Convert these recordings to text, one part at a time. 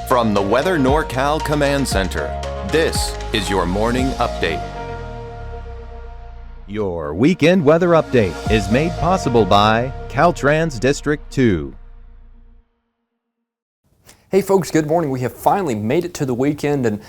From the Weather NorCal Command Center, this is your morning update. Your weekend weather update is made possible by Caltrans District 2. Hey folks, good morning. We have finally made it to the weekend, and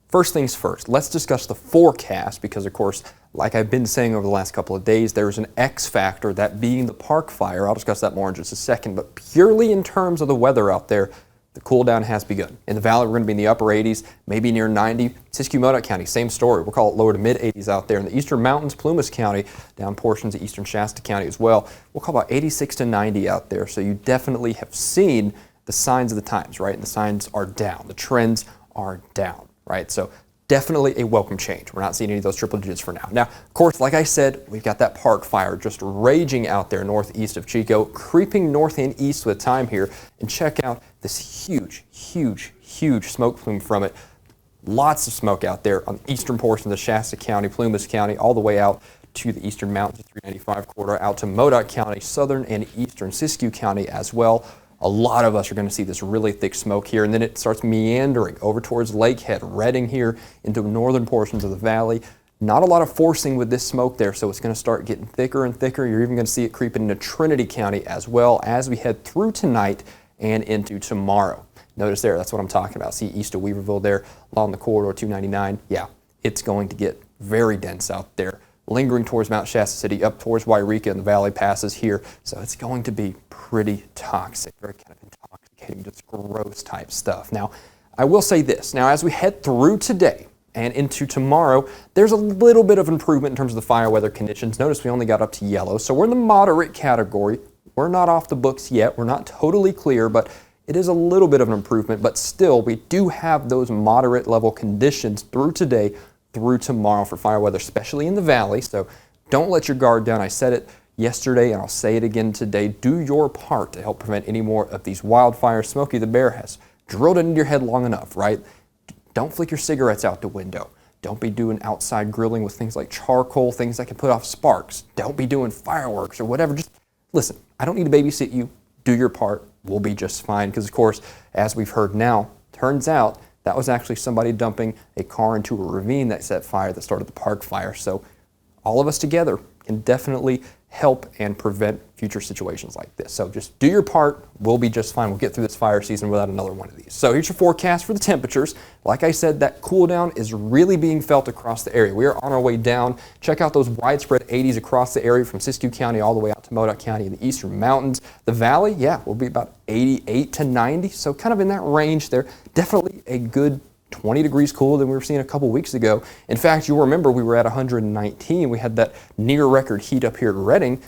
first things first, let's discuss the forecast because, of course, like I've been saying over the last couple of days, there's an X factor, that being the park fire. I'll discuss that more in just a second, but purely in terms of the weather out there, the cool down has begun. In the valley, we're going to be in the upper 80s, maybe near 90. Siskiyou-Modoc County, same story. We'll call it lower to mid 80s out there. In the eastern mountains, Plumas County, down portions of eastern Shasta County as well. We'll call about 86 to 90 out there. So you definitely have seen the signs of the times, right? And the signs are down. The trends are down, right? So definitely a welcome change. We're not seeing any of those triple digits for now. Now, of course, like I said, we've got that park fire just raging out there northeast of Chico, creeping north and east with time here. And check out this huge, huge, huge smoke plume from it. Lots of smoke out there on the eastern portion of Shasta County, Plumas County, all the way out to the eastern mountains, 395 corridor, out to Modoc County, southern and eastern Siskiyou County as well. A lot of us are going to see this really thick smoke here, and then it starts meandering over towards Lakehead, Redding here into northern portions of the valley. Not a lot of forcing with this smoke there, so it's going to start getting thicker and thicker. You're even going to see it creeping into Trinity County as well as we head through tonight and into tomorrow. Notice there, that's what I'm talking about. See east of Weaverville there along the corridor 299. Yeah, it's going to get very dense out there, lingering towards Mount Shasta City, up towards Wairika, and the valley passes here. So it's going to be pretty toxic, very kind of intoxicating, just gross type stuff. Now, I will say this. Now, as we head through today and into tomorrow, there's a little bit of improvement in terms of the fire weather conditions. Notice we only got up to yellow, so we're in the moderate category. We're not off the books yet. We're not totally clear, but it is a little bit of an improvement. But still, we do have those moderate level conditions through today, through tomorrow for fire weather, especially in the valley. So don't let your guard down. I said it yesterday and I'll say it again today. Do your part to help prevent any more of these wildfires. Smokey the Bear has drilled it into your head long enough, right? Don't flick your cigarettes out the window. Don't be doing outside grilling with things like charcoal, things that can put off sparks. Don't be doing fireworks or whatever. Just listen, I don't need to babysit you. Do your part. We'll be just fine. Because of course, as we've heard now, turns out that was actually somebody dumping a car into a ravine that set fire, that started the park fire. So all of us together can definitely help and prevent future situations like this. So just do your part. We'll be just fine. We'll get through this fire season without another one of these. So here's your forecast for the temperatures. Like I said, that cool down is really being felt across the area. We are on our way down. Check out those widespread 80s across the area from Siskiyou County all the way out to Modoc County in the eastern mountains. The valley, yeah, will be about 88 to 90. So kind of in that range there. Definitely a good 20 degrees cooler than we were seeing a couple weeks ago. In fact, you'll remember we were at 119. We had that near record heat up here at Redding.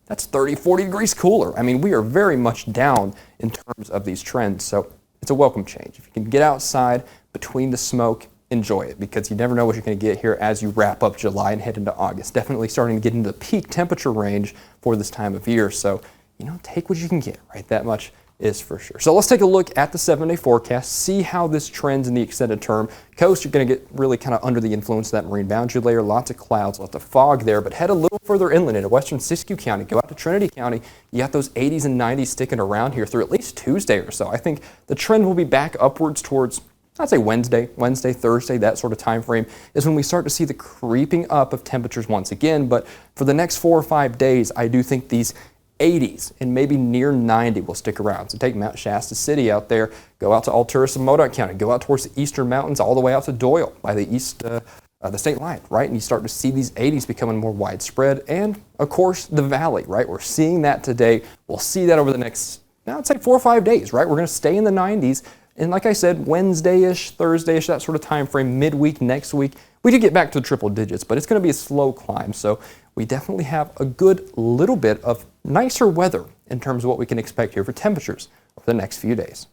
That's 30, 40 degrees cooler. I mean, we are very much down in terms of these trends. So it's a welcome change. If you can get outside between the smoke, enjoy it, because you never know what you're going to get here as you wrap up July and head into August. Definitely starting to get into the peak temperature range for this time of year. So, you know, take what you can get, right? That much is for sure. So let's take a look at the 7-day forecast, see how this trends in the extended term. Coast, you're going to get really kind of under the influence of that marine boundary layer, lots of clouds, lots of fog there, but head a little further inland into western Siskiyou County, go out to Trinity County, you got those 80s and 90s sticking around here through at least Tuesday or so. I think the trend will be back upwards towards, I'd say Wednesday, Thursday, that sort of time frame is when we start to see the creeping up of temperatures once again. But for the next 4 or 5 days, I do think these 80s and maybe near 90 will stick around. So take Mount Shasta City out there, go out to Alturas and Modoc County, go out towards the eastern mountains all the way out to Doyle by the east, the state line, right? And you start to see these 80s becoming more widespread. And of course, the valley, right? We're seeing that today. We'll see that over the next, I'd say 4 or 5 days, right? We're going to stay in the 90s. And like I said, Wednesday-ish, Thursday-ish, that sort of time frame, midweek, next week, we could get back to the triple digits, but it's going to be a slow climb. So we definitely have a good little bit of nicer weather in terms of what we can expect here for temperatures over the next few days.